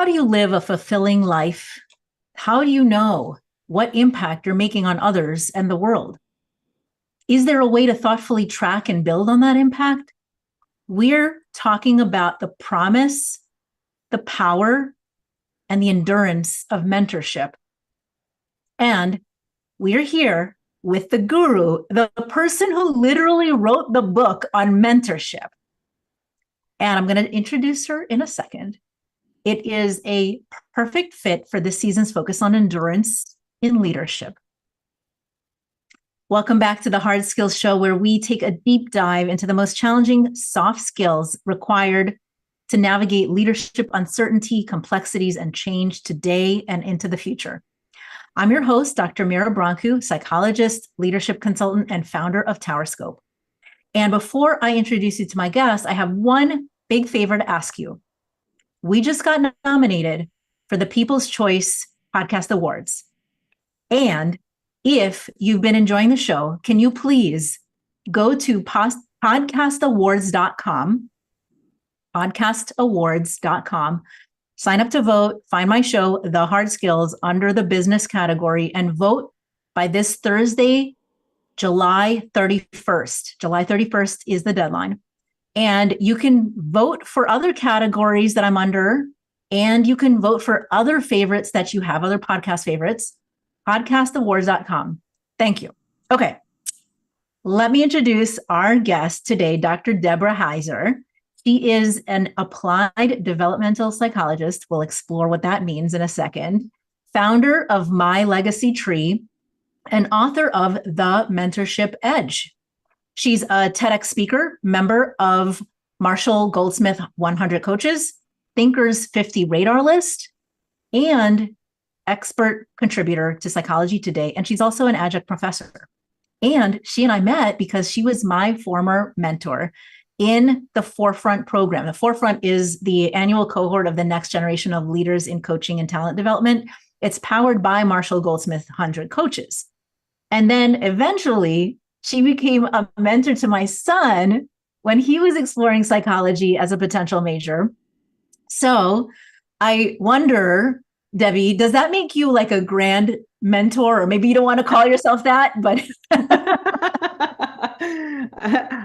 do you live a fulfilling life? How do you know what impact you're making on others and the world? Is there a way to thoughtfully track and build on that impact? We're talking about the promise, the power, and the endurance of mentorship. And we're here with the guru, the person who literally wrote the book on mentorship. And I'm going to introduce her in a second. It is a perfect fit for this season's focus on endurance in leadership. Welcome back to the Hard Skills Show, where we take a deep dive into the most challenging soft skills required to navigate leadership uncertainty, complexities, and change today and into the future. I'm your host, Dr. Mira Brancu, psychologist, leadership consultant, and founder of TowerScope. And before I introduce you to my guest, I have one big favor to ask you. We just got nominated for the People's Choice Podcast Awards. And if you've been enjoying the show, can you please go to podcastawards.com, sign up to vote, find my show, The Hard Skills, under the business category, and vote by this Thursday, July 31st. July 31st is the deadline. And you can vote for other categories that I'm under, and you can vote for other favorites that you have, other podcast favorites, podcastawards.com. Thank you. Okay. Let me introduce our guest today, Dr. Deborah Heiser. She is an applied developmental psychologist. We'll explore what that means in a second. Founder of My Legacy Tree and author of The Mentorship Edge. She's a TEDx speaker, member of Marshall Goldsmith 100 Coaches, Thinkers 50 Radar List, and expert contributor to Psychology Today. And she's also an adjunct professor. And she and I met because she was my former mentor in the Forefront program. The Forefront is the annual cohort of the next generation of leaders in coaching and talent development. It's powered by Marshall Goldsmith 100 Coaches. And then eventually, she became a mentor to my son when he was exploring psychology as a potential major. So I wonder, Debbie, does that make you like a grand mentor? Or maybe you don't want to call yourself that, but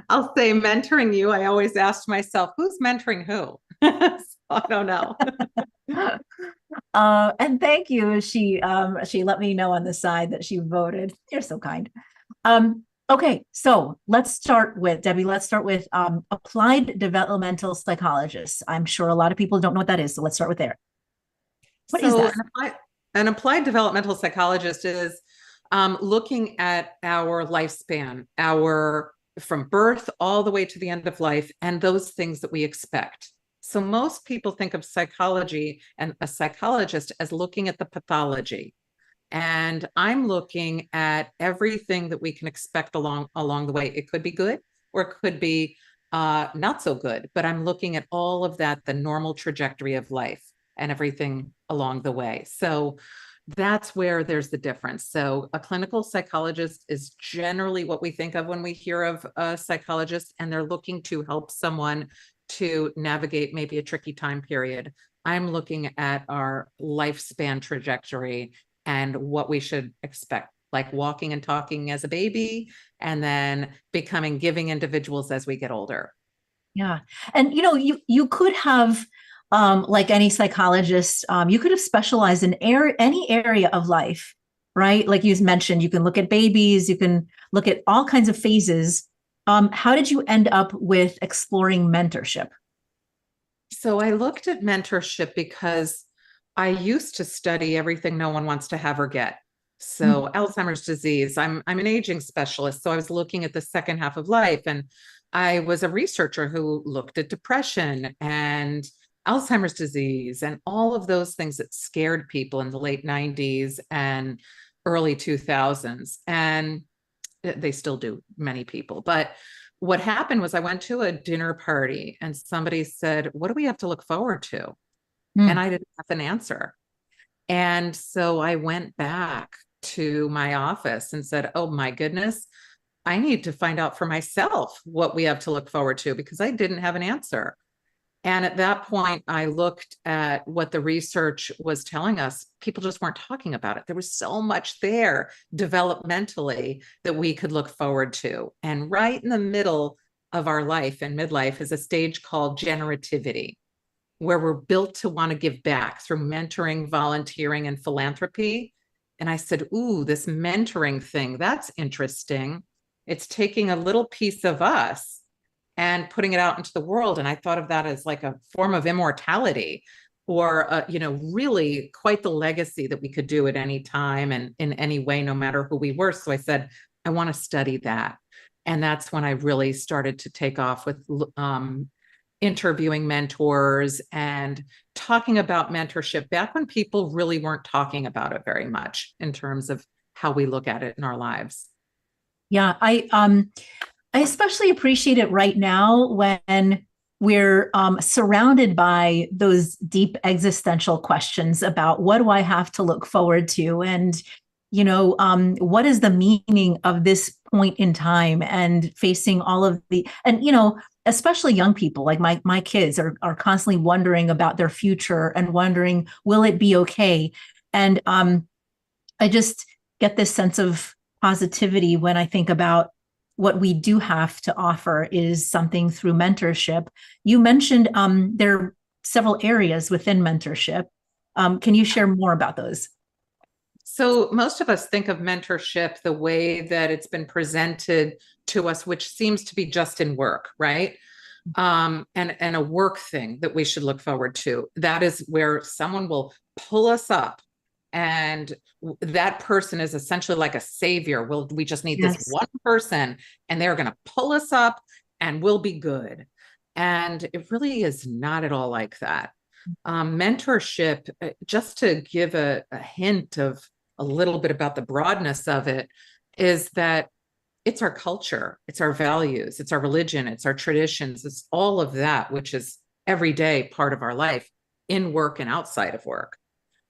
I'll say mentoring you. I always asked myself, who's mentoring who? So I don't know. And thank you. She let me know on the side that she voted. You're so kind. Okay, so let's start with Debbie. Let's start with applied developmental psychologists. I'm sure a lot of people don't know what that is, so let's start with there. What is that? An applied developmental psychologist is looking at our lifespan, from birth all the way to the end of life, and those things that we expect. So most people think of psychology and a psychologist as looking at the pathology. And I'm looking at everything that we can expect along the way. It could be good or it could be not so good, but I'm looking at all of that, the normal trajectory of life and everything along the way. So that's where there's the difference. So a clinical psychologist is generally what we think of when we hear of a psychologist, and they're looking to help someone to navigate maybe a tricky time period. I'm looking at our lifespan trajectory and what we should expect, like walking and talking as a baby, and then becoming giving individuals as we get older. Yeah. And, you could have, like any psychologist, you could have specialized in any area of life, right? Like you mentioned, you can look at babies, you can look at all kinds of phases. How did you end up with exploring mentorship? So I looked at mentorship because I used to study everything no one wants to have or get. So Alzheimer's disease, I'm an aging specialist. So I was looking at the second half of life, and I was a researcher who looked at depression and Alzheimer's disease and all of those things that scared people in the late 90s and early 2000s. And they still do, many people. But what happened was I went to a dinner party and somebody said, what do we have to look forward to? And I didn't have an answer. And so I went back to my office and said, oh my goodness, I need to find out for myself what we have to look forward to, because I didn't have an answer. And at that point, I looked at what the research was telling us. People just weren't talking about it. There was so much there developmentally that we could look forward to. And right in the middle of our life and midlife is a stage called generativity, where we're built to want to give back through mentoring, volunteering, and philanthropy. And I said, ooh, this mentoring thing, that's interesting. It's taking a little piece of us and putting it out into the world. And I thought of that as like a form of immortality, or, really quite the legacy that we could do at any time and in any way, no matter who we were. So I said, I want to study that. And that's when I really started to take off with interviewing mentors and talking about mentorship back when people really weren't talking about it very much in terms of how we look at it in our lives. Yeah, I especially appreciate it right now when we're surrounded by those deep existential questions about what do I have to look forward to, and what is the meaning of this point in time, and facing all of the, and especially young people like my kids are constantly wondering about their future and wondering, will it be okay? And I just get this sense of positivity when I think about what we do have to offer is something through mentorship. You mentioned there are several areas within mentorship. Can you share more about those? So most of us think of mentorship the way that it's been presented to us, which seems to be just in work, right? And a work thing that we should look forward to. That is where someone will pull us up, and that person is essentially like a savior. We just need this Yes. one person, and they're going to pull us up, and we'll be good. And it really is not at all like that. Mentorship, just to give a hint of a little bit about the broadness of it, is that it's our culture, it's our values, it's our religion, it's our traditions, it's all of that, which is everyday part of our life in work and outside of work.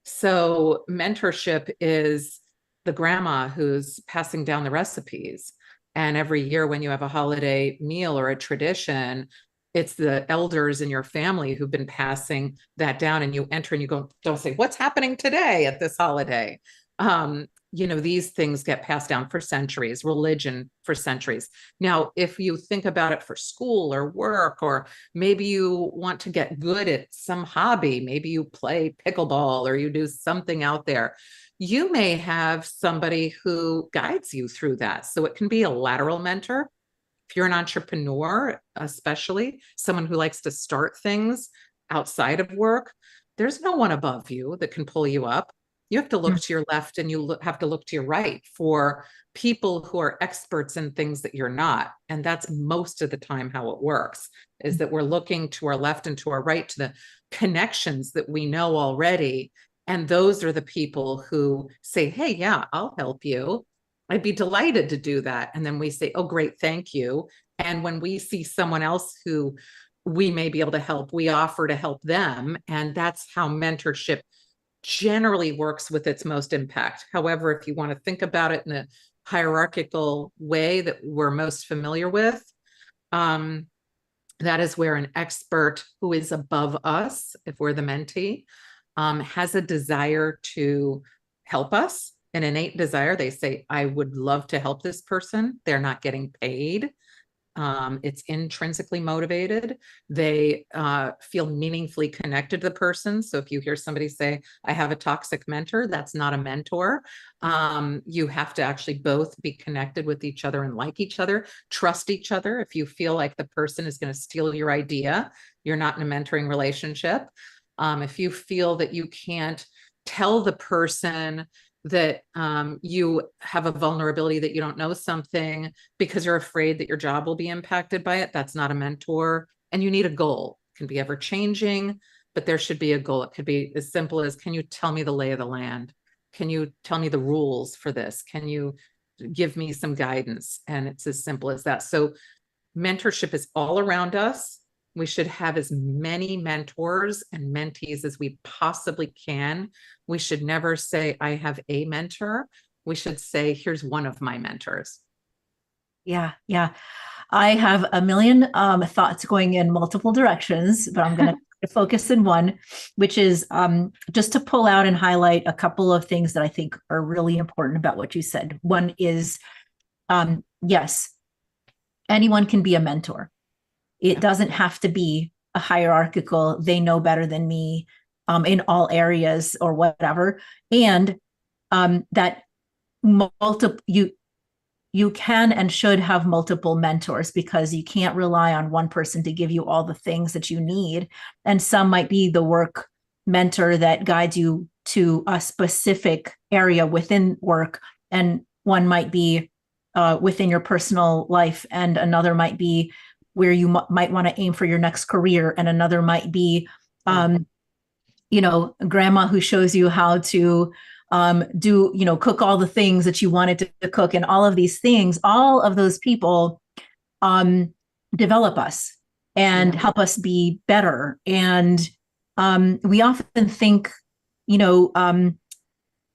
So mentorship is the grandma who's passing down the recipes. And every year when you have a holiday meal or a tradition, it's the elders in your family who've been passing that down, and you enter and you go, don't say, what's happening today at this holiday? These things get passed down for centuries, religion for centuries. Now, if you think about it for school or work, or maybe you want to get good at some hobby, maybe you play pickleball or you do something out there, you may have somebody who guides you through that. So it can be a lateral mentor. If you're an entrepreneur, especially someone who likes to start things outside of work, there's no one above you that can pull you up. You have to look to your left, and you have to look to your right for people who are experts in things that you're not. And that's most of the time how it works, is that we're looking to our left and to our right, to the connections that we know already. And those are the people who say, hey, yeah, I'll help you. I'd be delighted to do that. And then we say, oh, great, thank you. And when we see someone else who we may be able to help, we offer to help them. And that's how mentorship generally works with its most impact. However, if you want to think about it in a hierarchical way that we're most familiar with, that is where an expert who is above us, if we're the mentee, has a desire to help us, an innate desire. They say, I would love to help this person. They're not getting paid. It's intrinsically motivated. They feel meaningfully connected to the person. So if you hear somebody say, I have a toxic mentor, that's not a mentor. You have to actually both be connected with each other and like each other, trust each other. If you feel like the person is going to steal your idea, you're not in a mentoring relationship. If you feel that you can't tell the person that you have a vulnerability, that you don't know something because you're afraid that your job will be impacted by it, that's not a mentor. And you need a goal. It can be ever changing, but there should be a goal. It could be as simple as, can you tell me the lay of the land? Can you tell me the rules for this? Can you give me some guidance? And it's as simple as that. So mentorship is all around us. We should have as many mentors and mentees as we possibly can. We should never say, I have a mentor. We should say, here's one of my mentors. Yeah, yeah. I have a million thoughts going in multiple directions, but I'm going to focus in one, which is just to pull out and highlight a couple of things that I think are really important about what you said. One is, yes, anyone can be a mentor. It doesn't have to be a hierarchical, they know better than me in all areas or whatever. And that multiple, you can and should have multiple mentors, because you can't rely on one person to give you all the things that you need. And some might be the work mentor that guides you to a specific area within work. And one might be within your personal life, and another might be where you might want to aim for your next career. And another might be, grandma who shows you how to cook all the things that you wanted to cook, and all of these things. All of those people develop us and help us be better. And we often think,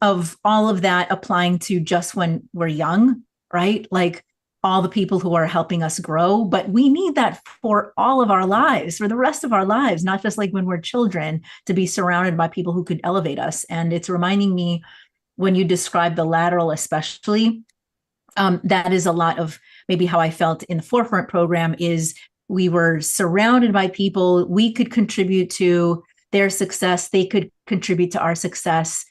of all of that applying to just when we're young, right? Like all the people who are helping us grow, but we need that for all of our lives, for the rest of our lives, not just like when we're children, to be surrounded by people who could elevate us. And it's reminding me, when you describe the lateral, especially, that is a lot of maybe how I felt in the Forefront program. Is we were surrounded by people, we could contribute to their success, they could contribute to our success.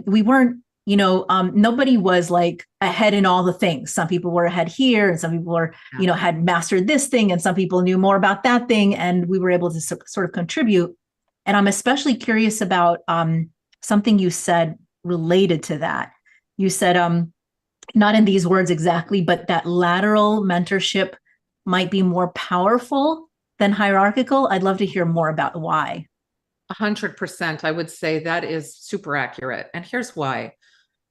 We weren't, nobody was like ahead in all the things. Some people were ahead here, and some people were, had mastered this thing, and some people knew more about that thing, and we were able to sort of contribute. And I'm especially curious about something you said related to that. You said, not in these words exactly, but that lateral mentorship might be more powerful than hierarchical. I'd love to hear more about why. 100%. I would say that is super accurate. And here's why.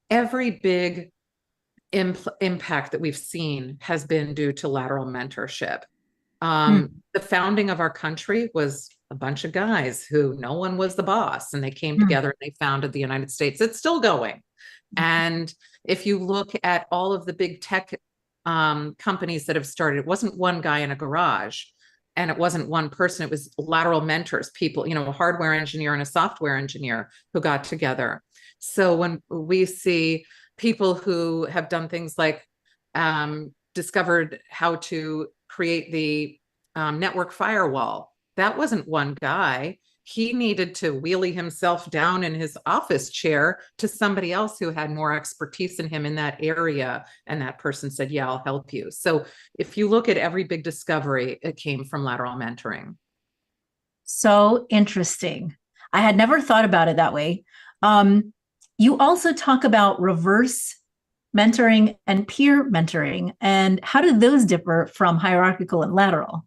Every big impact that we've seen has been due to lateral mentorship. The founding of our country was a bunch of guys who no one was the boss, and they came together and they founded the United States. It's still going. And if you look at all of the big tech companies that have started, it wasn't one guy in a garage, and it wasn't one person. It was lateral mentors, people, a hardware engineer and a software engineer who got together. So when we see people who have done things like discovered how to create the network firewall, that wasn't one guy. He needed to wheelie himself down in his office chair to somebody else who had more expertise in him in that area. And that person said, yeah, I'll help you. So if you look at every big discovery, it came from lateral mentoring. So interesting. I had never thought about it that way. You also talk about reverse mentoring and peer mentoring. And how do those differ from hierarchical and lateral?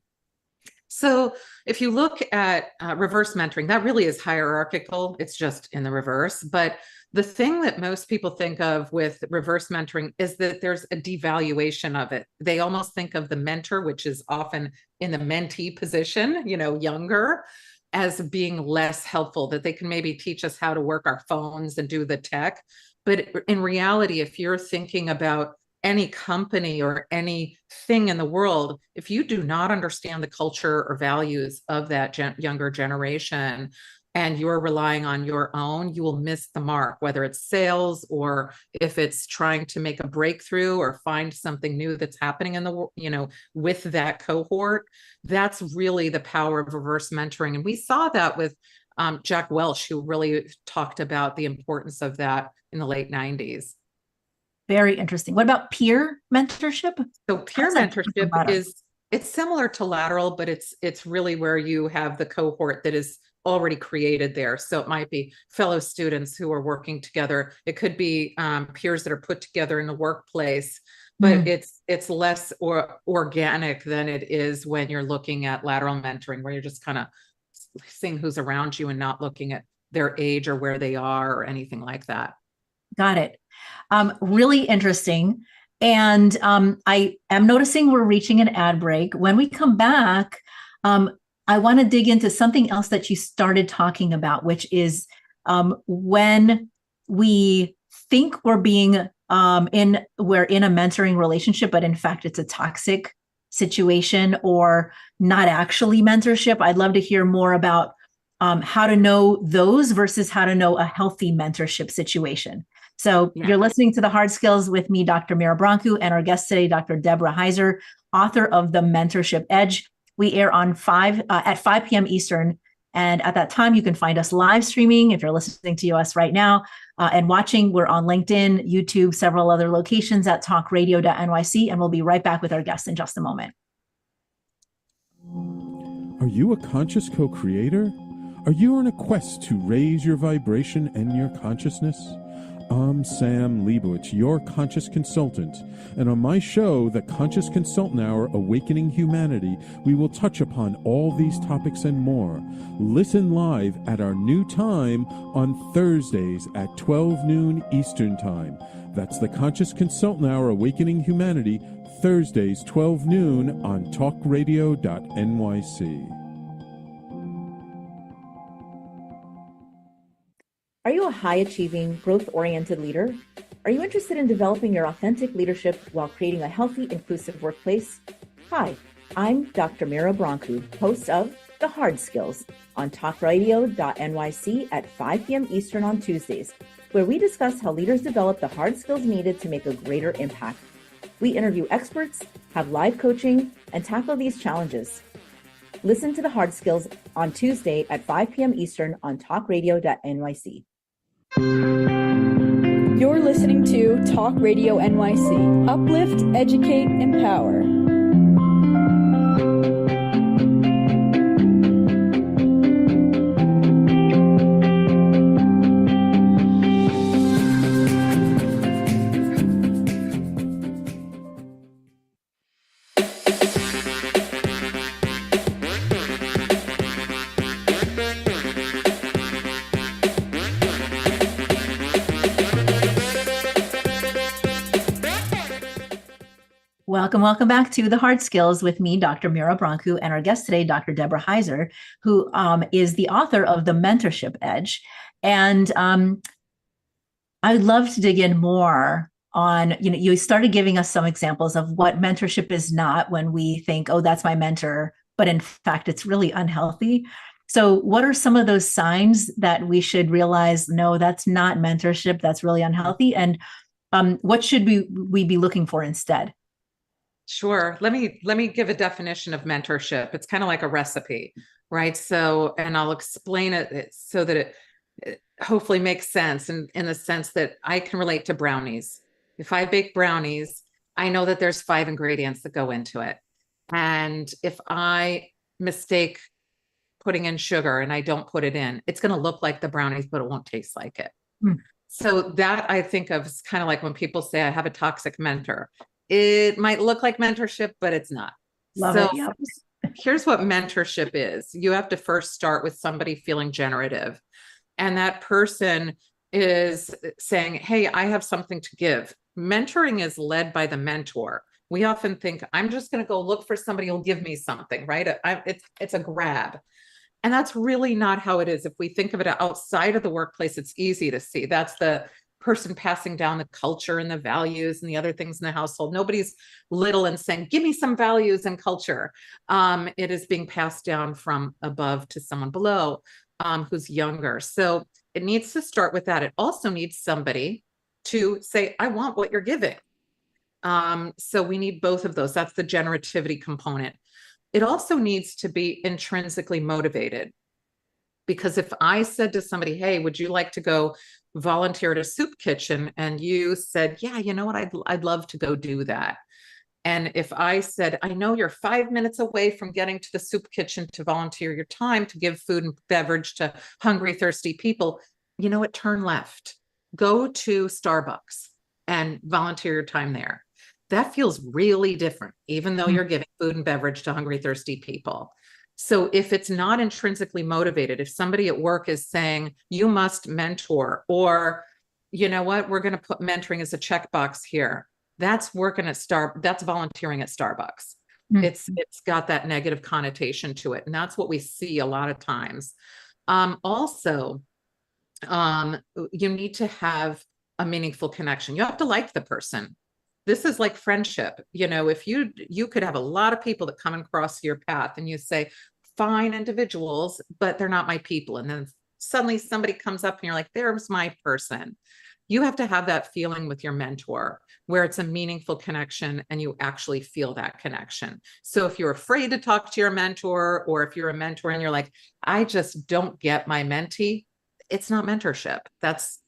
So if you look at reverse mentoring, that really is hierarchical. It's just in the reverse. But the thing that most people think of with reverse mentoring is that there's a devaluation of it. They almost think of the mentor, which is often in the mentee position, younger, as being less helpful, that they can maybe teach us how to work our phones and do the tech. But in reality, if you're thinking about any company or anything in the world, if you do not understand the culture or values of that younger generation, and you're relying on your own, you will miss the mark, whether it's sales or if it's trying to make a breakthrough or find something new that's happening in the, with that cohort. That's really the power of reverse mentoring. And we saw that with Jack Welch, who really talked about the importance of that in the late 90s. Very interesting. What about peer mentorship? So peer mentorship it's similar to lateral, but it's really where you have the cohort that is already created there. So it might be fellow students who are working together. It could be peers that are put together in the workplace, but it's less organic than it is when you're looking at lateral mentoring, where you're just kind of seeing who's around you and not looking at their age or where they are or anything like that. Got it. Really interesting. And I am noticing we're reaching an ad break. When we come back, I want to dig into something else that you started talking about, which is when we think we're in a mentoring relationship, but in fact, it's a toxic situation or not actually mentorship. I'd love to hear more about how to know those versus how to know a healthy mentorship situation. So you're listening to The Hard Skills with me, Dr. Mira Brancu, and our guest today, Dr. Deborah Heiser, author of The Mentorship Edge. We air on at 5 p.m. Eastern. And at that time, you can find us live streaming if you're listening to us right now and watching. We're on LinkedIn, YouTube, several other locations at talkradio.nyc. And we'll be right back with our guests in just a moment. Are you a conscious co-creator? Are you on a quest to raise your vibration and your consciousness? I'm Sam Leibowitz, your conscious consultant, and on my show, The Conscious Consultant Hour, Awakening Humanity, we will touch upon all these topics and more. Listen live at our new time on Thursdays at 12 noon Eastern Time. That's The Conscious Consultant Hour, Awakening Humanity, Thursdays, 12 noon on talkradio.nyc. Are you a high-achieving, growth-oriented leader? Are you interested in developing your authentic leadership while creating a healthy, inclusive workplace? Hi, I'm Dr. Mira Brancu, host of The Hard Skills on talkradio.nyc at 5 p.m. Eastern on Tuesdays, where we discuss how leaders develop the hard skills needed to make a greater impact. We interview experts, have live coaching, and tackle these challenges. Listen to The Hard Skills on Tuesday at 5 p.m. Eastern on talkradio.nyc. You're listening to Talk Radio NYC. Uplift, educate, empower. Welcome back to The Hard Skills with me, Dr. Mira Brancu, and our guest today, Dr. Deborah Heiser, who is the author of The Mentorship Edge. And I'd love to dig in more on, you started giving us some examples of what mentorship is not when we think, oh, that's my mentor, but in fact, it's really unhealthy. So what are some of those signs that we should realize, no, that's not mentorship, that's really unhealthy? And what should we be looking for instead? Sure. Let me give a definition of mentorship. It's kind of like a recipe, right? So, and I'll explain it so that it hopefully makes sense in the sense that I can relate to brownies. If I bake brownies, I know that there's 5 ingredients that go into it. And if I mistake putting in sugar and I don't put it in, it's going to look like the brownies, but it won't taste like it. So that I think of is kind of like when people say, I have a toxic mentor. It might look like mentorship, but it's not. Here's what mentorship is. You have to first start with somebody feeling generative. And that person is saying, hey, I have something to give. Mentoring is led by the mentor. We often think, I'm just going to go look for somebody who'll give me something, right? It's a grab. And that's really not how it is. If we think of it outside of the workplace, it's easy to see. That's the person passing down the culture and the values and the other things in the household. Nobody's little and saying, give me some values and culture. It is being passed down from above to someone below who's younger. So it needs to start with that. It also needs somebody to say, I want what you're giving. So we need both of those. That's the generativity component. It also needs to be intrinsically motivated. Because if I said to somebody, hey, would you like to go volunteer at a soup kitchen? And you said, yeah, you know what? I'd love to go do that. And if I said, I know you're 5 minutes away from getting to the soup kitchen to volunteer your time to give food and beverage to hungry, thirsty people, you know what? Turn left, go to Starbucks and volunteer your time there. That feels really different, even though you're giving food and beverage to hungry, thirsty people. So if it's not intrinsically motivated, if somebody at work is saying, you must mentor, or, you know what, we're going to put mentoring as a checkbox here. That's that's volunteering at Starbucks. It's got that negative connotation to it. And that's what we see a lot of times. Also, you need to have a meaningful connection. You have to like the person. This is like friendship. If you could have a lot of people that come across your path and you say, fine individuals, but they're not my people. And then suddenly somebody comes up and you're like, there's my person. You have to have that feeling with your mentor where it's a meaningful connection and you actually feel that connection. So if you're afraid to talk to your mentor, or if you're a mentor and you're like, I just don't get my mentee, it's not mentorship. That's,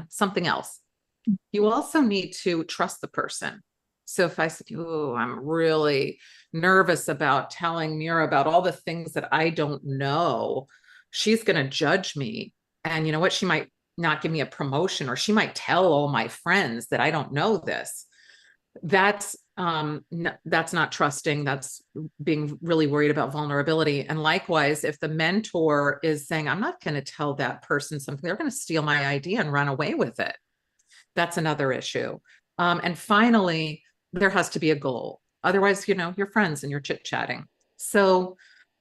something else. You also need to trust the person. So if I said, oh, I'm really nervous about telling Mira about all the things that I don't know, she's going to judge me. And you know what? She might not give me a promotion, or she might tell all my friends that I don't know this. That's not trusting. That's being really worried about vulnerability. And likewise, if the mentor is saying, I'm not going to tell that person something, they're going to steal my idea and run away with it. That's another issue. And finally, there has to be a goal. Otherwise, you're friends and you're chit-chatting. So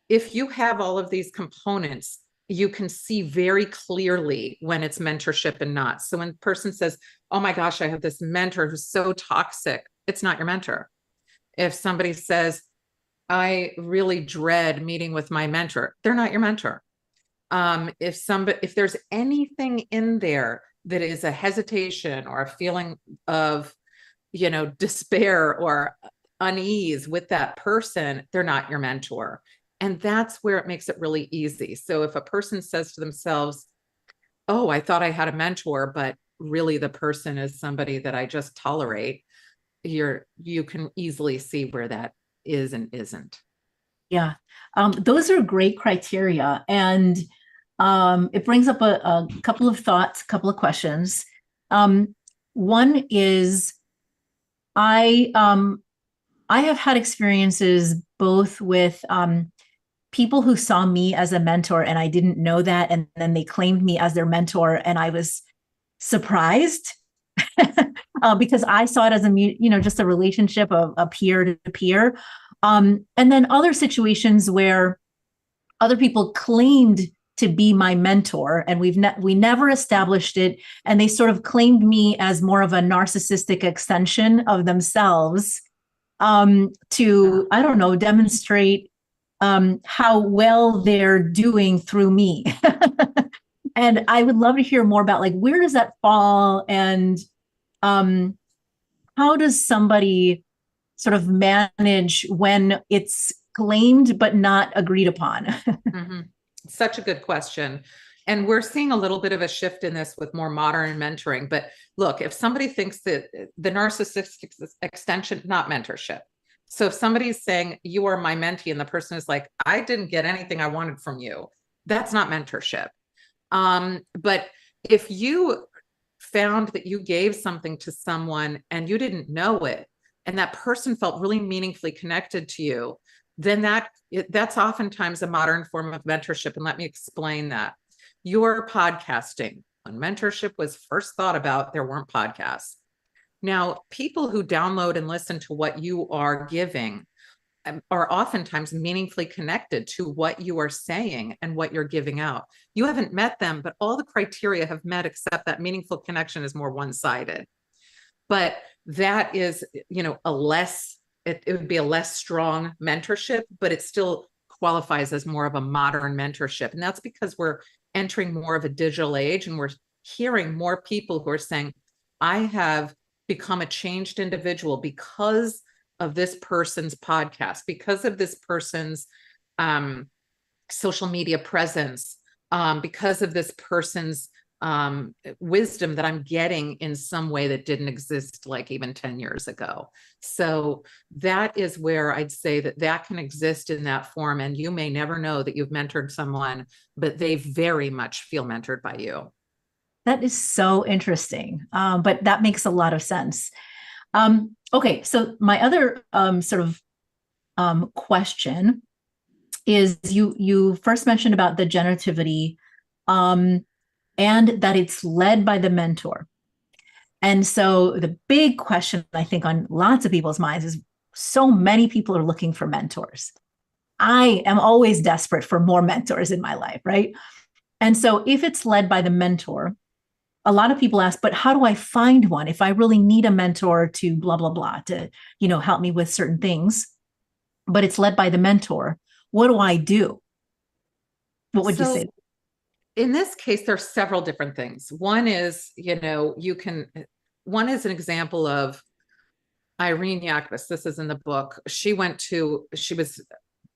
if you have all of these components, you can see very clearly when it's mentorship and not. So when a person says, oh my gosh, I have this mentor who's so toxic, it's not your mentor. If somebody says, I really dread meeting with my mentor, they're not your mentor. If there's anything in there that is a hesitation or a feeling of, despair or unease with that person, they're not your mentor. And that's where it makes it really easy. So if a person says to themselves, oh, I thought I had a mentor, but really the person is somebody that I just tolerate, you can easily see where that is and isn't. Yeah. Those are great criteria. And it brings up a couple of thoughts, a couple of questions. One is, I have had experiences both with people who saw me as a mentor and I didn't know that, and then they claimed me as their mentor, and I was surprised because I saw it as just a relationship of a peer to peer. And then other situations where other people claimed to be my mentor, and we never established it, and they sort of claimed me as more of a narcissistic extension of themselves, to, I don't know, demonstrate how well they're doing through me. And I would love to hear more about, like, where does that fall, and how does somebody sort of manage when it's claimed but not agreed upon? Mm-hmm. Such a good question. And we're seeing a little bit of a shift in this with more modern mentoring. But look, if somebody thinks that the narcissistic extension, not mentorship. So if somebody's saying, you are my mentee, and the person is like, I didn't get anything I wanted from you, that's not mentorship. But if you found that you gave something to someone and you didn't know it, and that person felt really meaningfully connected to you, then that's oftentimes a modern form of mentorship. And let me explain that. You're podcasting. When mentorship was first thought about, there weren't podcasts. Now, people who download and listen to what you are giving are oftentimes meaningfully connected to what you are saying and what you're giving out. You haven't met them, but all the criteria have met, except that meaningful connection is more one-sided. But that is, it would be a less strong mentorship, but it still qualifies as more of a modern mentorship. And that's because we're entering more of a digital age, and we're hearing more people who are saying, I have become a changed individual because of this person's podcast, because of this person's social media presence, because of this person's wisdom that I'm getting in some way that didn't exist like even 10 years ago. So that is where I'd say that can exist in that form. And you may never know that you've mentored someone, but they very much feel mentored by you. That is so interesting. But that makes a lot of sense. Okay. So my other question is, you first mentioned about the generativity, and that it's led by the mentor. And so the big question, I think, on lots of people's minds is, so many people are looking for mentors. I am always desperate for more mentors in my life, right? And so if it's led by the mentor, a lot of people ask, but how do I find one if I really need a mentor to blah, blah, blah, to, help me with certain things, but it's led by the mentor? What do I do? What would you say? In this case, there's several different things. One is, one is an example of Irene Yakvis. This is in the book. She was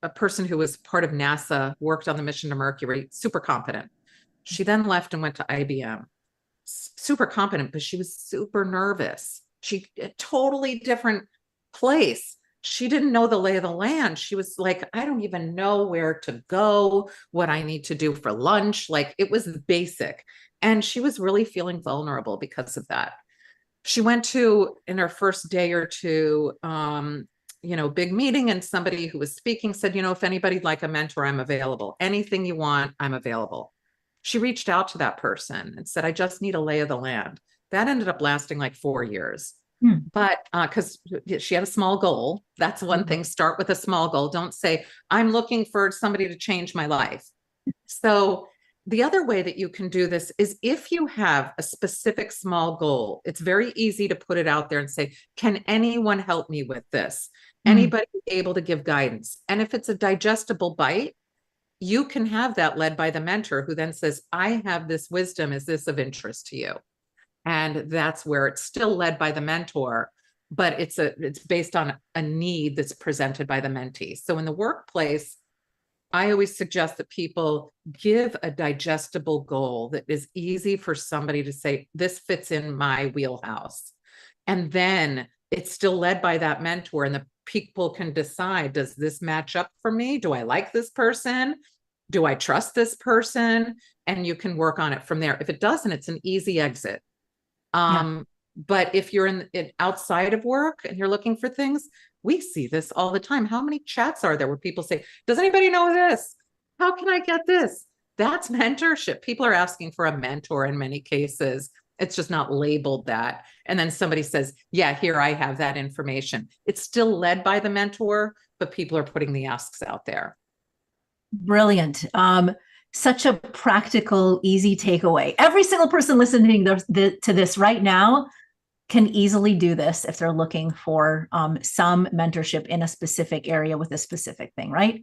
a person who was part of NASA, worked on the mission to Mercury, super competent. She then left and went to IBM. Super competent, but she was super nervous. A totally different place. She didn't know the lay of the land. She was like, I don't even know where to go, what I need to do for lunch. Like, it was basic. And she was really feeling vulnerable because of that. She went to, in her first day or two, big meeting, and somebody who was speaking said, if anybody'd like a mentor, I'm available. Anything you want, I'm available. She reached out to that person and said, I just need a lay of the land. That ended up lasting like 4 years. But because she had a small goal, that's one thing. Start with a small goal. Don't say, I'm looking for somebody to change my life. So the other way that you can do this is if you have a specific small goal, it's very easy to put it out there and say, can anyone help me with this? Anybody able to give guidance? And if it's a digestible bite, you can have that led by the mentor, who then says, I have this wisdom. Is this of interest to you? And that's where it's still led by the mentor, but it's based on a need that's presented by the mentee. So in the workplace, I always suggest that people give a digestible goal that is easy for somebody to say, this fits in my wheelhouse. And then it's still led by that mentor, and the people can decide, does this match up for me? Do I like this person? Do I trust this person? And you can work on it from there. If it doesn't, it's an easy exit. But if you're in outside of work and you're looking for things, we see this all the time. How many chats are there where people say, does anybody know this? How can I get this? That's mentorship. People are asking for a mentor in many cases. It's just not labeled that. And then somebody says, yeah, here, I have that information. It's still led by the mentor, but people are putting the asks out there. Brilliant. Such a practical, easy takeaway. Every single person listening to this right now can easily do this if they're looking for some mentorship in a specific area with a specific thing, right?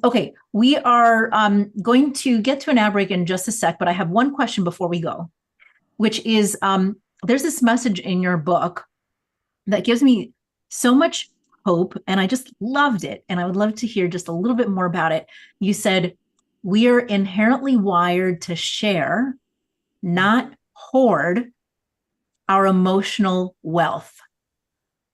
Okay, we are going to get to an ad break in just a sec, but I have one question before we go, which is there's this message in your book that gives me so much hope, and I just loved it. And I would love to hear just a little bit more about it. You said, we are inherently wired to share, not hoard our emotional wealth.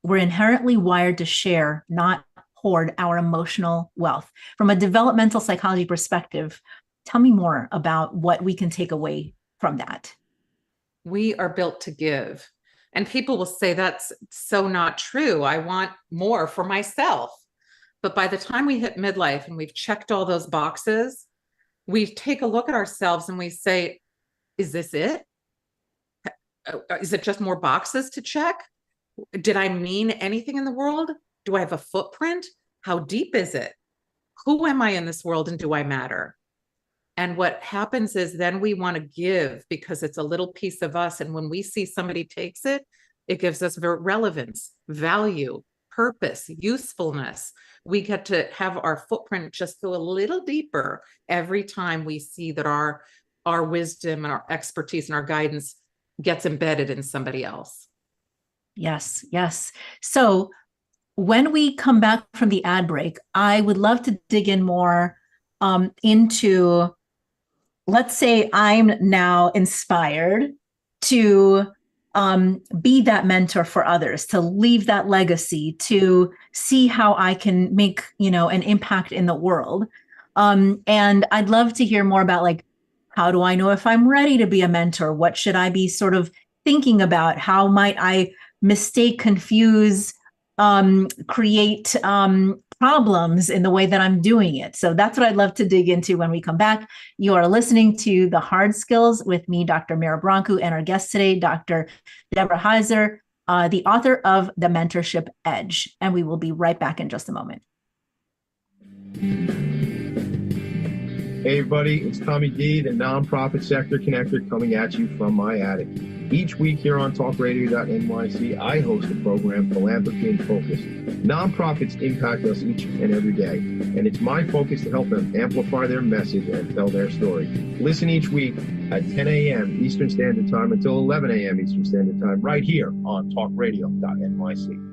We're inherently wired to share, not hoard our emotional wealth. From a developmental psychology perspective, tell me more about what we can take away from that. We are built to give. And people will say, that's so not true. I want more for myself. But by the time we hit midlife and we've checked all those boxes, we take a look at ourselves and we say, is this it? Is it just more boxes to check? Did I mean anything in the world? Do I have a footprint? How deep is it? Who am I in this world, and do I matter? And what happens is then we want to give because it's a little piece of us. And when we see somebody takes it, it gives us relevance, value, purpose, usefulness. We get to have our footprint just go a little deeper every time we see that our wisdom and our expertise and our guidance gets embedded in somebody else. Yes, yes. So when we come back from the ad break, I would love to dig in more into, let's say I'm now inspired to be that mentor for others, to leave that legacy, to see how I can make, an impact in the world. And I'd love to hear more about, like, how do I know if I'm ready to be a mentor? What should I be sort of thinking about? How might I mistake, confuse, create problems in the way that I'm doing it? So that's what I'd love to dig into when we come back. You are listening to The Hard Skills with me, Dr. Mira Brancu, and our guest today, Dr. Deborah Heiser, the author of The Mentorship Edge. And we will be right back in just a moment. Hey everybody, it's Tommy D, the nonprofit sector connector, coming at you from my attic. Each week here on talkradio.nyc, I host the program Philanthropy in Focus. Nonprofits impact us each and every day, and it's my focus to help them amplify their message and tell their story. Listen each week at 10 a.m. Eastern Standard Time until 11 a.m. Eastern Standard Time, right here on talkradio.nyc.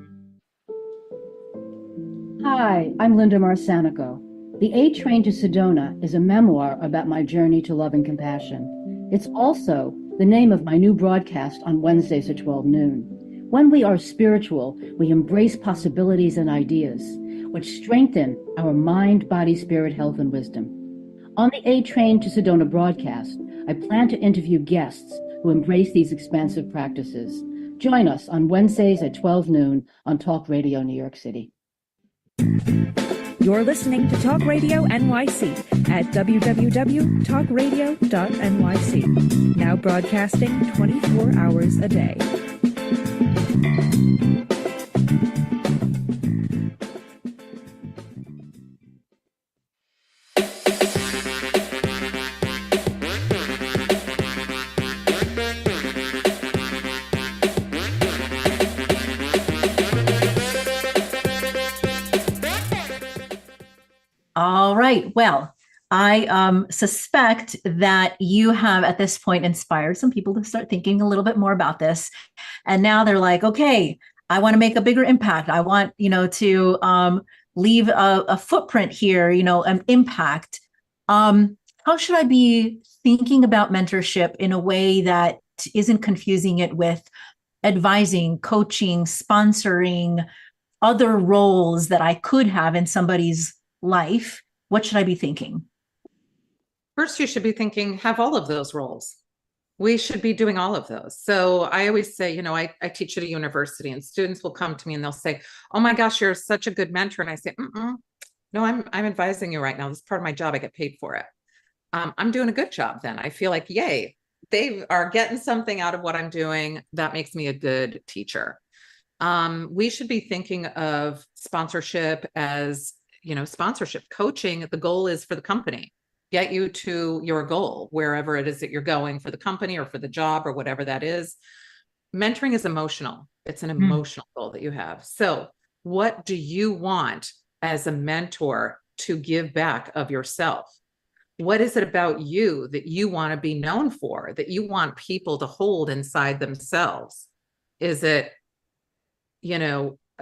Hi, I'm Linda Marcanico. The A Train to Sedona is a memoir about my journey to love and compassion. It's also the name of my new broadcast on Wednesdays at 12 noon. When we are spiritual, we embrace possibilities and ideas, which strengthen our mind, body, spirit, health, and wisdom. On the A Train to Sedona broadcast, I plan to interview guests who embrace these expansive practices. Join us on Wednesdays at 12 noon on Talk Radio New York City. You're listening to Talk Radio NYC at www.talkradio.nyc. Now broadcasting 24 hours a day. All right. Well, I suspect that you have at this point inspired some people to start thinking a little bit more about this. And now they're like, okay, I want to make a bigger impact. I want, to leave a footprint here, an impact. How should I be thinking about mentorship in a way that isn't confusing it with advising, coaching, sponsoring, other roles that I could have in somebody's life? What should I be thinking? First, you should be thinking, have all of those roles. We should be doing all of those. So I always say, I teach at a university and students will come to me and they'll say, oh my gosh, you're such a good mentor. And I say, no, I'm advising you right now. This is part of my job. I get paid for it. I'm doing a good job then. I feel like, yay, they are getting something out of what I'm doing. That makes me a good teacher. We should be thinking of sponsorship as sponsorship coaching. The goal is for the company, get you to your goal, wherever it is that you're going for the company or for the job or whatever that is. Mentoring is emotional. It's an emotional goal that you have. So what do you want as a mentor to give back of yourself? What is it about you that you want to be known for, that you want people to hold inside themselves? Is it,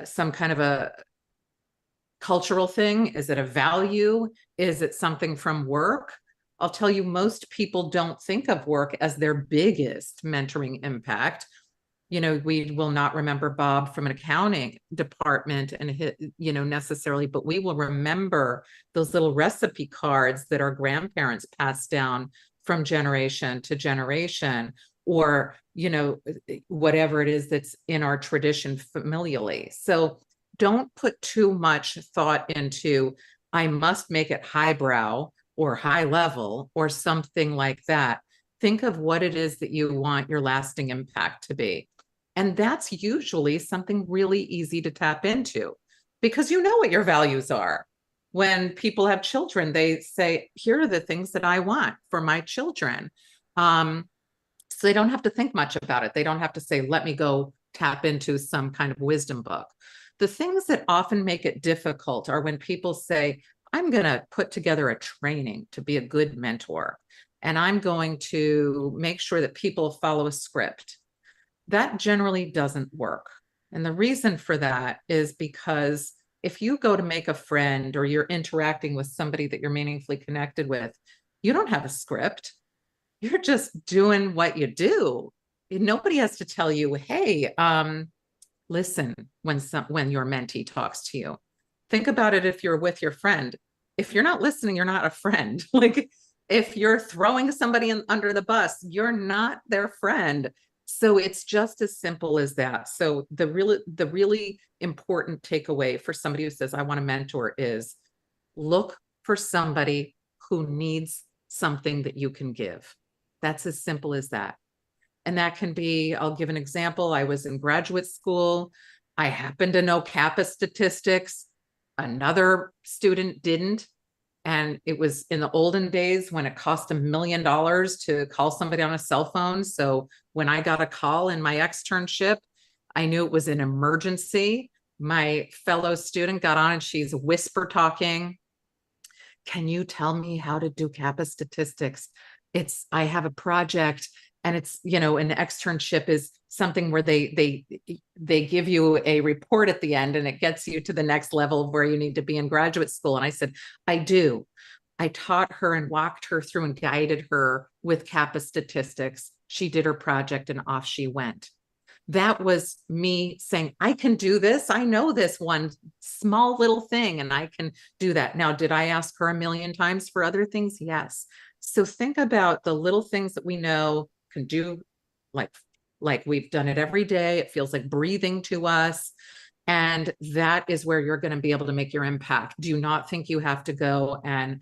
some kind of a cultural thing? Is it a value? Is it something from work? I'll tell you, most people don't think of work as their biggest mentoring impact. We will not remember Bob from an accounting department and necessarily, but we will remember those little recipe cards that our grandparents passed down from generation to generation, or, whatever it is that's in our tradition familially. So don't put too much thought into, I must make it highbrow or high level or something like that. Think of what it is that you want your lasting impact to be. And that's usually something really easy to tap into because you know what your values are. When people have children, they say, here are the things that I want for my children. So they don't have to think much about it. They don't have to say, let me go tap into some kind of wisdom book. The things that often make it difficult are when people say, I'm going to put together a training to be a good mentor, and I'm going to make sure that people follow a script. That generally doesn't work. And the reason for that is because if you go to make a friend or you're interacting with somebody that you're meaningfully connected with, you don't have a script. You're just doing what you do. Nobody has to tell you, hey, listen when your mentee talks to you. Think about it if you're with your friend. If you're not listening, you're not a friend. Like if you're throwing somebody under the bus, you're not their friend. So it's just as simple as that. So the really important takeaway for somebody who says, I want a mentor is look for somebody who needs something that you can give. That's as simple as that. And that can be, I'll give an example. I was in graduate school. I happen to know Kappa statistics. Another student didn't. And it was in the olden days when it cost $1 million to call somebody on a cell phone. So when I got a call in my externship, I knew it was an emergency. My fellow student got on and she's whisper talking. Can you tell me how to do Kappa statistics? I have a project, and it's, an externship is something where they give you a report at the end, and it gets you to the next level of where you need to be in graduate school. And I said, I do. I taught her and walked her through and guided her with Kappa statistics. She did her project and off she went. That was me saying, I can do this. I know this one small little thing and I can do that. Now, did I ask her 1,000,000 times for other things? Yes. So think about the little things that we know can do, like we've done it every day. It feels like breathing to us. And that is where you're going to be able to make your impact. Do not think you have to go and,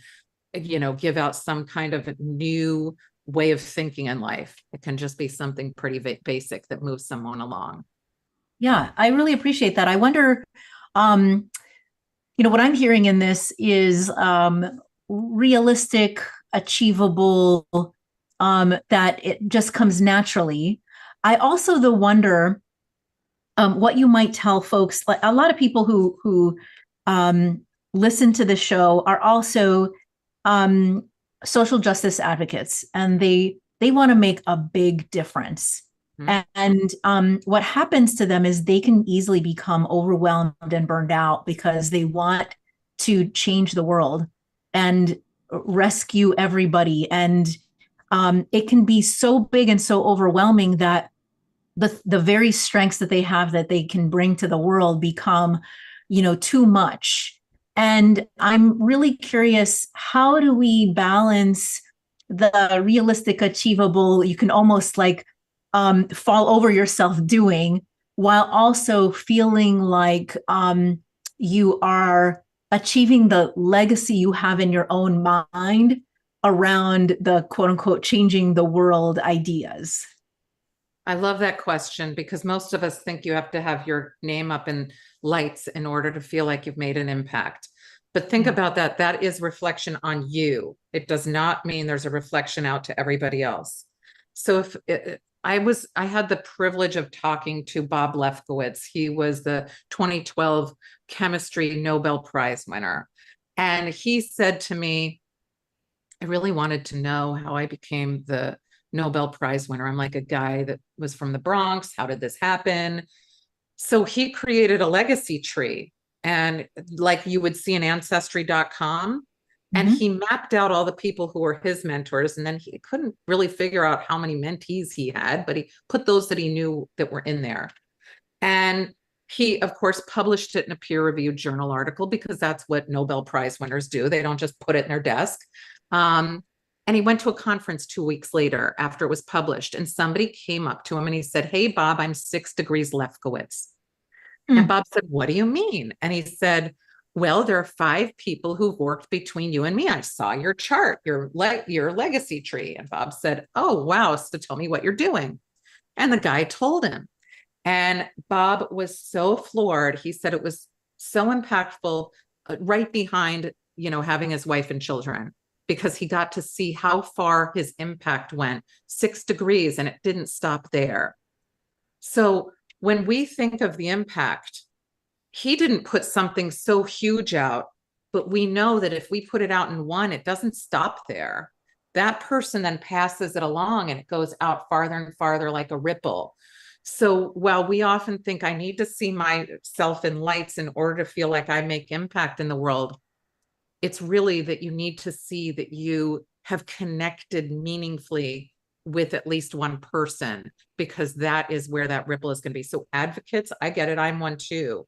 give out some kind of new way of thinking in life. It can just be something pretty basic that moves someone along. Yeah, I really appreciate that. I wonder, what I'm hearing in this is realistic, achievable, that it just comes naturally. I also wonder what you might tell folks. Like a lot of people who listen to the show are also social justice advocates, and they want to make a big difference. And what happens to them is they can easily become overwhelmed and burned out because they want to change the world and rescue everybody. And it can be so big and so overwhelming that the very strengths that they have that they can bring to the world become, too much. And I'm really curious, how do we balance the realistic, achievable, you can almost fall over yourself doing, while also feeling like you are achieving the legacy you have in your own mind around the quote unquote changing the world ideas? I love that question, because most of us think you have to have your name up in lights in order to feel like you've made an impact. But think about that. That is reflection on you. It does not mean there's a reflection out to everybody else. So I had the privilege of talking to Bob Lefkowitz. He was the 2012 chemistry Nobel Prize winner. And he said to me, I really wanted to know how I became the Nobel Prize winner. I'm like a guy that was from the Bronx. How did this happen? So he created a legacy tree, and like you would see in ancestry.com. And he mapped out all the people who were his mentors. And then he couldn't really figure out how many mentees he had, but he put those that he knew that were in there. And he, of course, published it in a peer-reviewed journal article, because that's what Nobel Prize winners do. They don't just put it in their desk. And he went to a conference 2 weeks later after it was published. And somebody came up to him and he said, "Hey, Bob, I'm 6 degrees Lefkowitz." And Bob said, "What do you mean?" And he said, "Well, there are 5 people who've worked between you and me. I saw your chart, your legacy tree." And Bob said, "Oh, wow. So tell me what you're doing." And the guy told him. And Bob was so floored. He said it was so impactful, right behind, having his wife and children, because he got to see how far his impact went, 6 degrees, and it didn't stop there. So when we think of the impact, he didn't put something so huge out, but we know that if we put it out in one, it doesn't stop there. That person then passes it along and it goes out farther and farther like a ripple. So while we often think I need to see myself in lights in order to feel like I make impact in the world, it's really that you need to see that you have connected meaningfully with at least one person, because that is where that ripple is going to be. So advocates, I get it. I'm one too.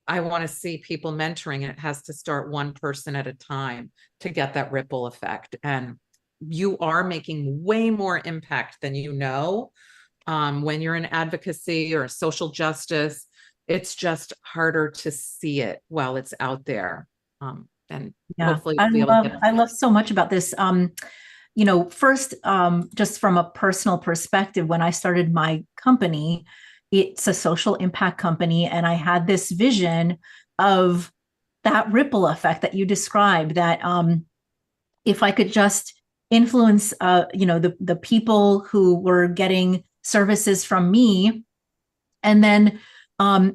I want to see people mentoring, and it has to start one person at a time to get that ripple effect. And you are making way more impact than you know. When you're in advocacy or social justice, it's just harder to see it while it's out there. And hopefully I love so much about this. First, just from a personal perspective, when I started my company, it's a social impact company. And I had this vision of that ripple effect that you described, that if I could just influence, the people who were getting services from me, and then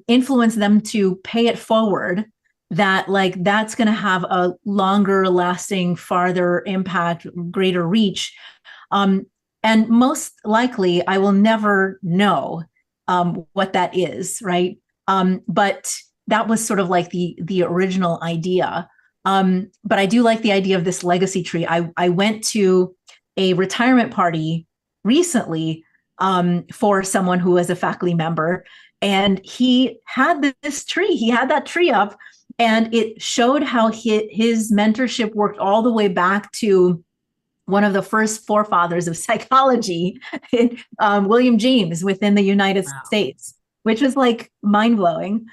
influence them to pay it forward, that like that's going to have a longer lasting, farther impact, greater reach. And most likely I will never know what that is, right? But that was sort of like the original idea. But I do like the idea of this legacy tree. I went to a retirement party recently for someone who was a faculty member, and he had this tree. He had that tree up, and it showed how his mentorship worked all the way back to one of the first forefathers of psychology, William James, within the United States, which was like mind blowing.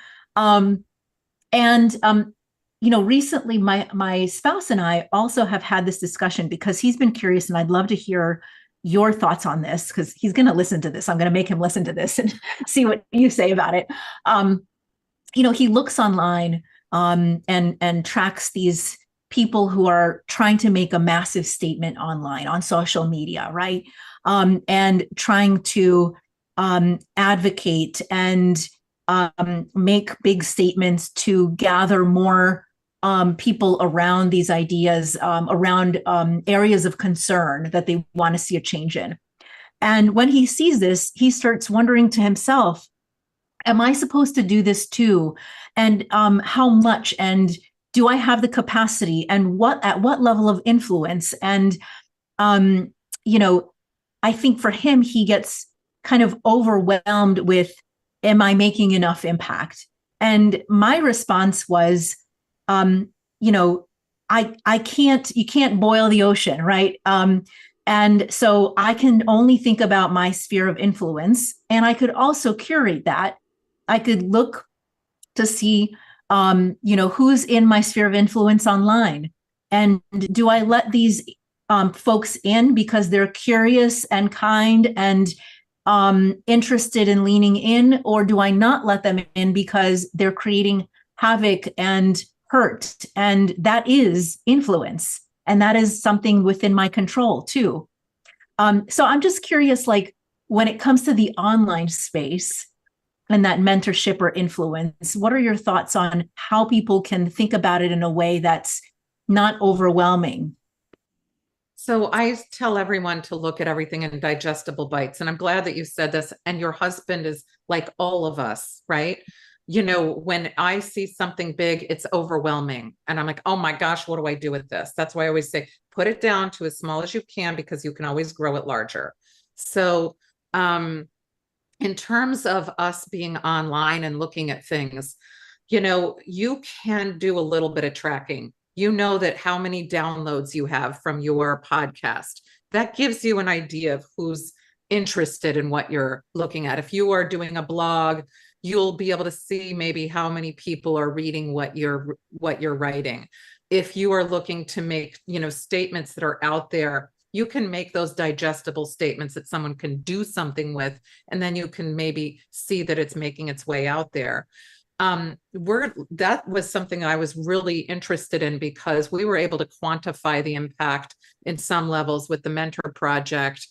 Recently my spouse and I also have had this discussion because he's been curious, and I'd love to hear your thoughts on this, because he's going to listen to this. I'm going to make him listen to this and see what you say about it. He looks online and tracks these people who are trying to make a massive statement online on social media, right? And trying to advocate and make big statements to gather more people around these ideas, around areas of concern that they want to see a change in. And when he sees this, he starts wondering to himself, am I supposed to do this too? And how much? And do I have the capacity? And at what level of influence? And, I think for him, he gets kind of overwhelmed with, am I making enough impact? And my response was, you can't boil the ocean, right? And so I can only think about my sphere of influence, and I could also curate that. I could look to see, who's in my sphere of influence online, and do I let these folks in because they're curious and kind and interested in leaning in, or do I not let them in because they're creating havoc and hurt? And that is influence, and that is something within my control too. So I'm just curious, like when it comes to the online space and that mentorship or influence, what are your thoughts on how people can think about it in a way that's not overwhelming? So I tell everyone to look at everything in digestible bites. And I'm glad that you said this. And your husband is like all of us, right? When I see something big, it's overwhelming. And I'm like, oh my gosh, what do I do with this? That's why I always say, put it down to as small as you can, because you can always grow it larger. So in terms of us being online and looking at things, you can do a little bit of tracking. That how many downloads you have from your podcast. That gives you an idea of who's interested in what you're looking at. If you are doing a blog, you'll be able to see maybe how many people are reading what you're writing. If you are looking to make, statements that are out there, you can make those digestible statements that someone can do something with, and then you can maybe see that it's making its way out there. That was something I was really interested in, because we were able to quantify the impact in some levels with the Mentor Project,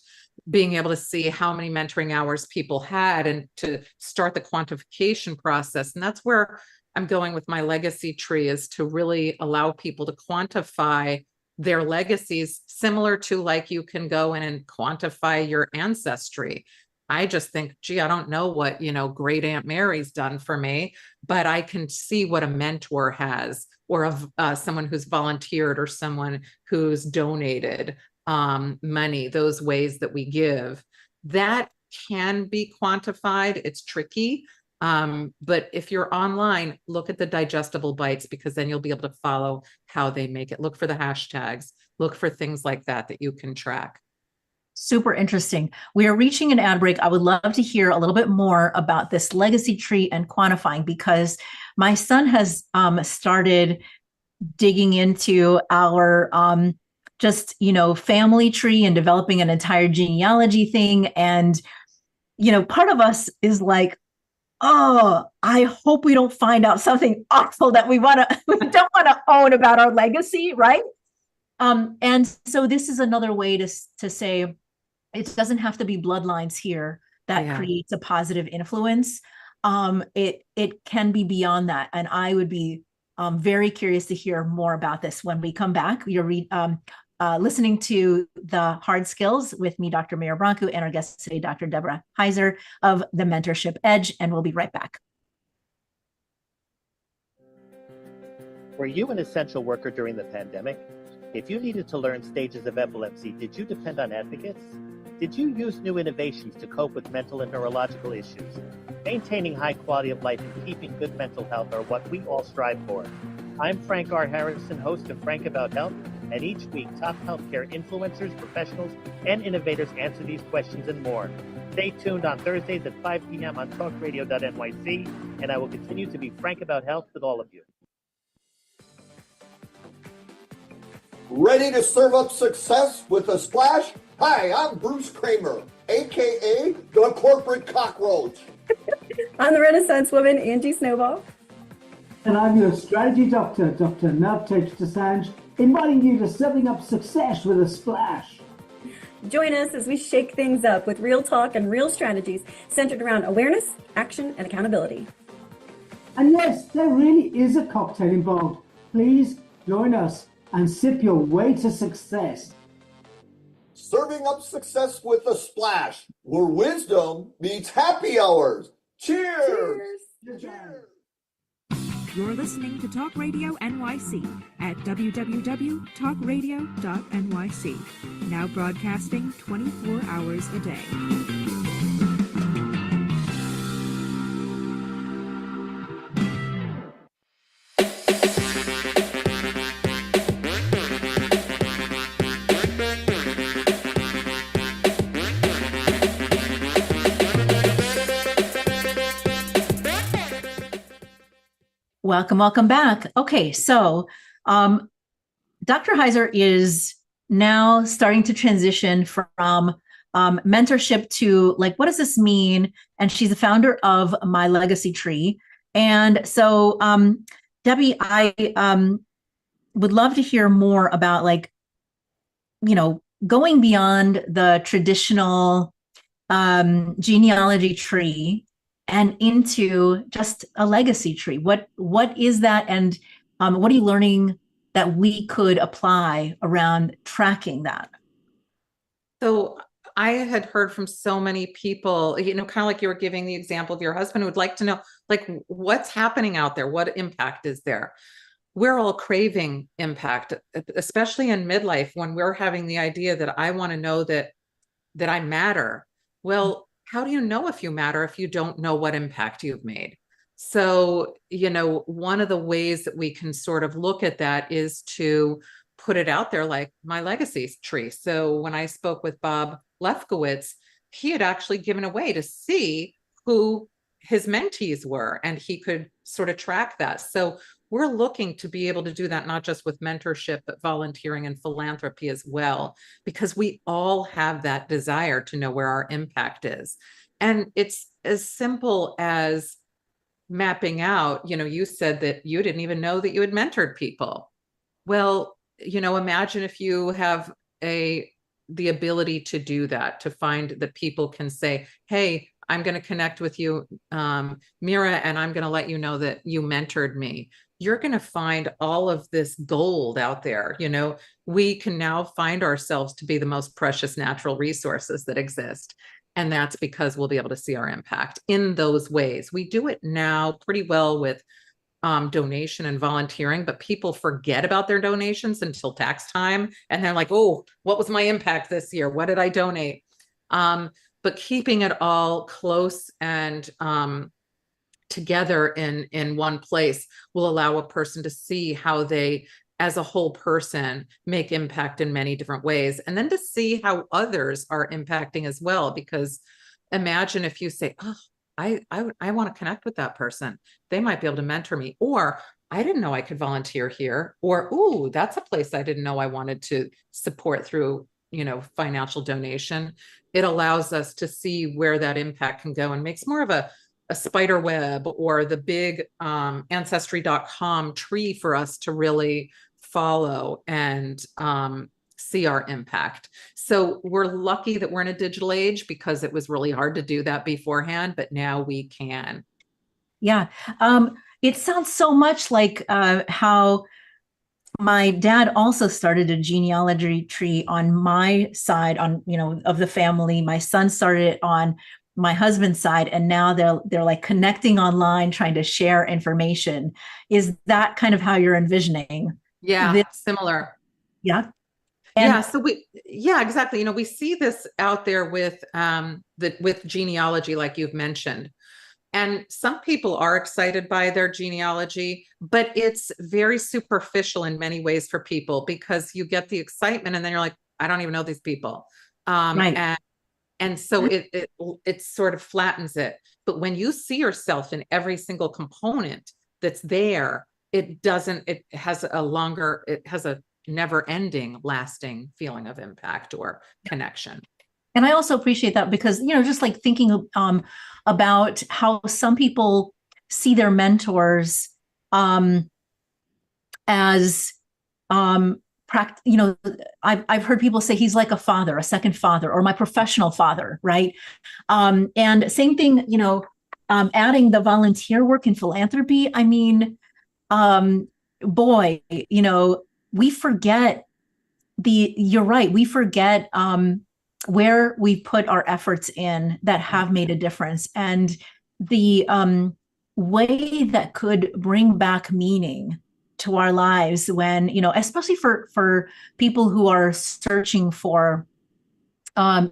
being able to see how many mentoring hours people had and to start the quantification process. And that's where I'm going with my legacy tree, is to really allow people to quantify their legacies, similar to like you can go in and quantify your ancestry. I just think, gee, I don't know what, great Aunt Mary's done for me, but I can see what a mentor has, or of someone who's volunteered, or someone who's donated money, those ways that we give. That can be quantified. It's tricky. But if you're online, look at the digestible bites, because then you'll be able to follow how they make it. Look for the hashtags, look for things like that you can track. Super interesting. We are reaching an ad break. I would love to hear a little bit more about this legacy tree and quantifying, because my son has started digging into our family tree and developing an entire genealogy thing. And, part of us is like, oh, I hope we don't find out something awful that we don't want to own about our legacy, right? And so this is another way to say it doesn't have to be bloodlines here that creates a positive influence. It can be beyond that. And I would be very curious to hear more about this when we come back. You're listening to The Hard Skills with me, Dr. Mayor Branco, and our guest today, Dr. Deborah Heiser of the Mentorship Edge, and we'll be right back. Were you an essential worker during the pandemic? If you needed to learn stages of epilepsy, did you depend on advocates? Did you use new innovations to cope with mental and neurological issues? Maintaining high quality of life and keeping good mental health are what we all strive for. I'm Frank R. Harrison, host of Frank About Health, and each week top healthcare influencers, professionals, and innovators answer these questions and more. Stay tuned on Thursdays at 5 p.m. on talkradio.nyc, and I will continue to be frank about health with all of you. Ready to serve up success with a splash? Hi, I'm Bruce Kramer, a.k.a. the Corporate Cockroach. I'm the Renaissance woman, Angie Snowball. And I'm your strategy doctor, Dr. Navtej Desange, inviting you to serving up success with a splash. Join us as we shake things up with real talk and real strategies centered around awareness, action, and accountability. And yes, there really is a cocktail involved. Please join us and sip your way to success. Serving up success with a splash, where wisdom meets happy hours. Cheers! Cheers! Cheers! You're listening to Talk Radio NYC at www.talkradio.nyc. Now broadcasting 24 hours a day. Welcome back. Okay, so Dr. Heiser is now starting to transition from mentorship to like, what does this mean? And she's the founder of My Legacy Tree. And so, Debbie, I would love to hear more about like, going beyond the traditional genealogy tree and into just a legacy tree. What is that? And what are you learning that we could apply around tracking that? So I had heard from so many people, kind of like you were giving the example of your husband, who would like to know, like, what's happening out there? What impact is there? We're all craving impact, especially in midlife, when we're having the idea that I want to know that I matter. Well, how do you know if you matter if you don't know what impact you've made? So, one of the ways that we can sort of look at that is to put it out there like my legacy tree. So when I spoke with Bob Lefkowitz, he had actually given away to see who his mentees were, and he could sort of track that. So we're looking to be able to do that, not just with mentorship, but volunteering and philanthropy as well, because we all have that desire to know where our impact is. And it's as simple as mapping out, you said that you didn't even know that you had mentored people. Well, imagine if you have the ability to do that, to find that people can say, hey, I'm going to connect with you, Mira, and I'm going to let you know that you mentored me. You're going to find all of this gold out there. We can now find ourselves to be the most precious natural resources that exist. And that's because we'll be able to see our impact in those ways. We do it now pretty well with donation and volunteering, but people forget about their donations until tax time. And they're like, oh, what was my impact this year? What did I donate? But keeping it all close and together in one place will allow a person to see how they, as a whole person, make impact in many different ways. And then to see how others are impacting as well. Because imagine if you say, oh, I want to connect with that person. They might be able to mentor me. Or I didn't know I could volunteer here. Or, ooh, that's a place I didn't know I wanted to support through, financial donation. It allows us to see where that impact can go and makes more of a spider web or the big ancestry.com tree for us to really follow and see our impact. So we're lucky that we're in a digital age, because it was really hard to do that beforehand, but now we can. Yeah. It sounds so much like how my dad also started a genealogy tree on my side, on, of the family. My son started it on my husband's side, and now they're like connecting online, trying to share information. Is that kind of how you're envisioning? Yeah, similar. Yeah. So exactly. We see this out there with with genealogy, like you've mentioned. And some people are excited by their genealogy, but it's very superficial in many ways for people, because you get the excitement and then you're like, I don't even know these people. Right. And so it sort of flattens it. But when you see yourself in every single component that's there, it has a never ending lasting feeling of impact or connection. And I also appreciate that, because, just like thinking about how some people see their mentors as I've heard people say he's like a father, a second father, or my professional father, right? And same thing, adding the volunteer work in philanthropy. I mean, boy, we forget you're right. We forget where we put our efforts in that have made a difference, and the way that could bring back meaning to our lives when, especially for people who are searching for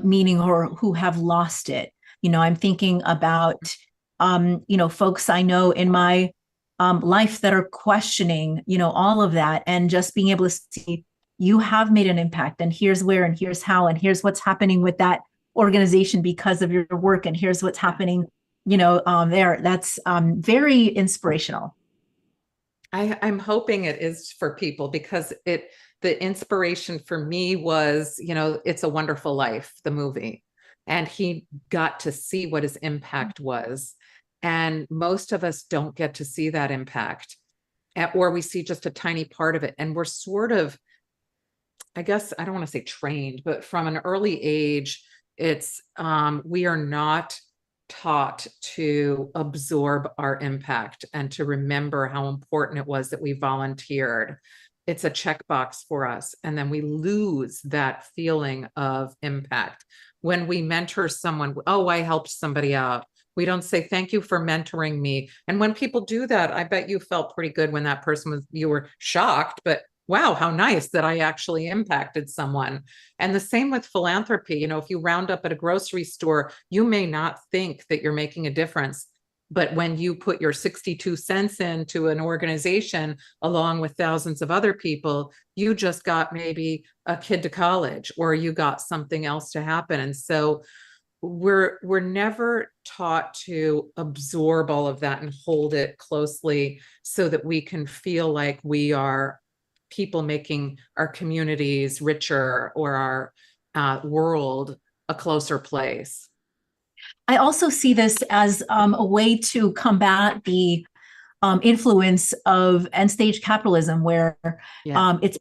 meaning, or who have lost it. I'm thinking about, folks I know in my life that are questioning, all of that, and just being able to see, you have made an impact, and here's where, and here's how, and here's what's happening with that organization because of your work, and here's what's happening, there. That's very inspirational. I'm hoping it is for people, because the inspiration for me was, It's a Wonderful Life, the movie, and he got to see what his impact was. And most of us don't get to see that impact, or we see just a tiny part of it. And we're sort of, I guess, I don't want to say trained, but from an early age, we are not taught to absorb our impact and to remember how important it was that we volunteered. It's a checkbox for us. And then we lose that feeling of impact. When we mentor someone, oh, I helped somebody out. We don't say, thank you for mentoring me. And when people do that, I bet you felt pretty good when that person you were shocked, but wow, how nice that I actually impacted someone. And the same with philanthropy. If you round up at a grocery store, you may not think that you're making a difference. But when you put your 62 cents into an organization, along with thousands of other people, you just got maybe a kid to college, or you got something else to happen. And so we're never taught to absorb all of that and hold it closely, so that we can feel like we are people making our communities richer, or our world a closer place. I also see this as a way to combat the influence of end stage capitalism, where it's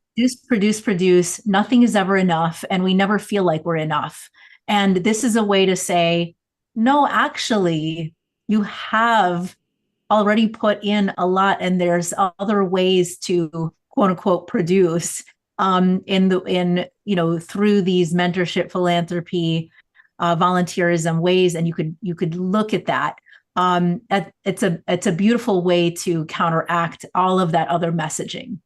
produce, nothing is ever enough, and we never feel like we're enough. And this is a way to say, no, actually, you have already put in a lot, and there's other ways to quote unquote produce through these mentorship, philanthropy, volunteerism ways, and you could look at that. It's a beautiful way to counteract all of that other messaging.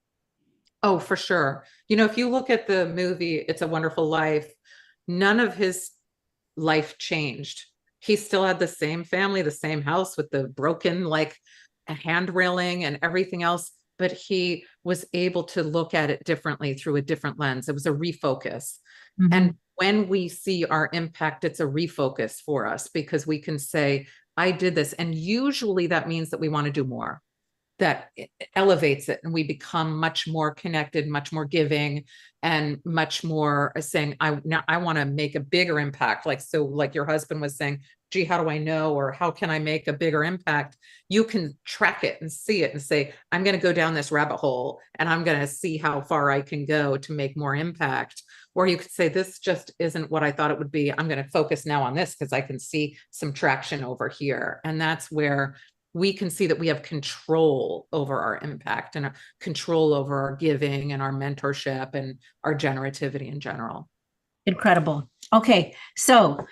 Oh, for sure. If you look at the movie It's a Wonderful Life, none of his life changed. He still had the same family, the same house with the broken a hand railing and everything else, but he was able to look at it differently through a different lens. It was a refocus. Mm-hmm. And when we see our impact, it's a refocus for us, because we can say, I did this. And usually that means that we want to do more. That elevates it, and we become much more connected, much more giving, and much more saying, I want to make a bigger impact. Like your husband was saying, gee, how do I know, or how can I make a bigger impact? You can track it and see it and say, I'm going to go down this rabbit hole and I'm going to see how far I can go to make more impact. Or you could say, this just isn't what I thought it would be. I'm going to focus now on this because I can see some traction over here. And that's where we can see that we have control over our impact and control over our giving and our mentorship and our generativity in general. Incredible. Okay, so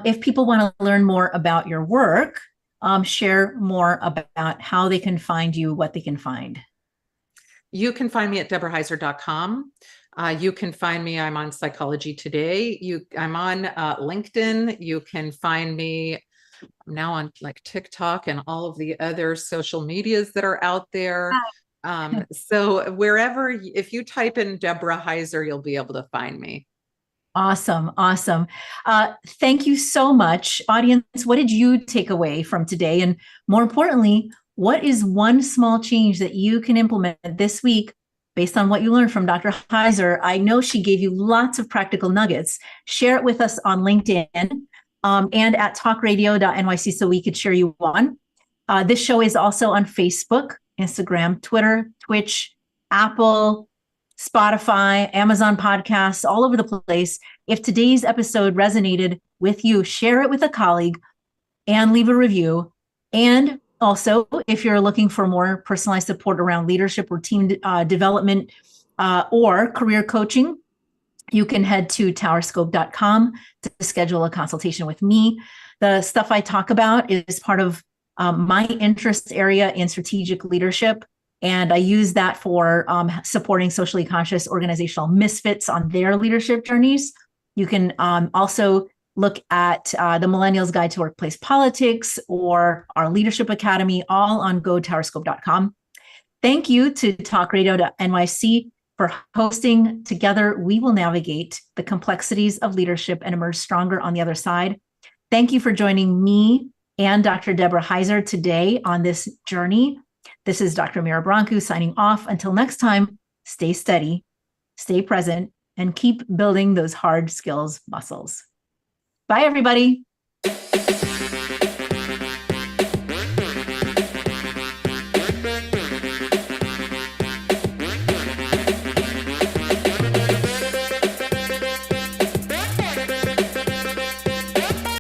if people want to learn more about your work, share more about how they can find you, what they can find. You can find me at deborahheiser.com. You can find me, I'm on Psychology Today. I'm on LinkedIn. You can find me now on like TikTok and all of the other social medias that are out there. So wherever, if you type in Deborah Heiser, you'll be able to find me. Awesome. Awesome. Thank you so much. Audience, what did you take away from today? And more importantly, what is one small change that you can implement this week based on what you learned from Dr. Heiser? I know she gave you lots of practical nuggets. Share it with us on LinkedIn and at talkradio.nyc so we could cheer you on. This show is also on Facebook, Instagram, Twitter, Twitch, Apple, Spotify, Amazon podcasts, all over the place. If today's episode resonated with you, share it with a colleague and leave a review. And also, if you're looking for more personalized support around leadership or team development or career coaching, you can head to towerscope.com to schedule a consultation with me. The stuff I talk about is part of my interest area in strategic leadership. And I use that for supporting socially conscious organizational misfits on their leadership journeys. You can also look at the Millennials Guide to Workplace Politics or our Leadership Academy, all on gotowerscope.com. Thank you to talkradio.nyc for hosting. Together, we will navigate the complexities of leadership and emerge stronger on the other side. Thank you for joining me and Dr. Deborah Heiser today on this journey. This is Dr. Mira Brancu signing off. Until next time, stay steady, stay present, and keep building those hard skills muscles. Bye, everybody.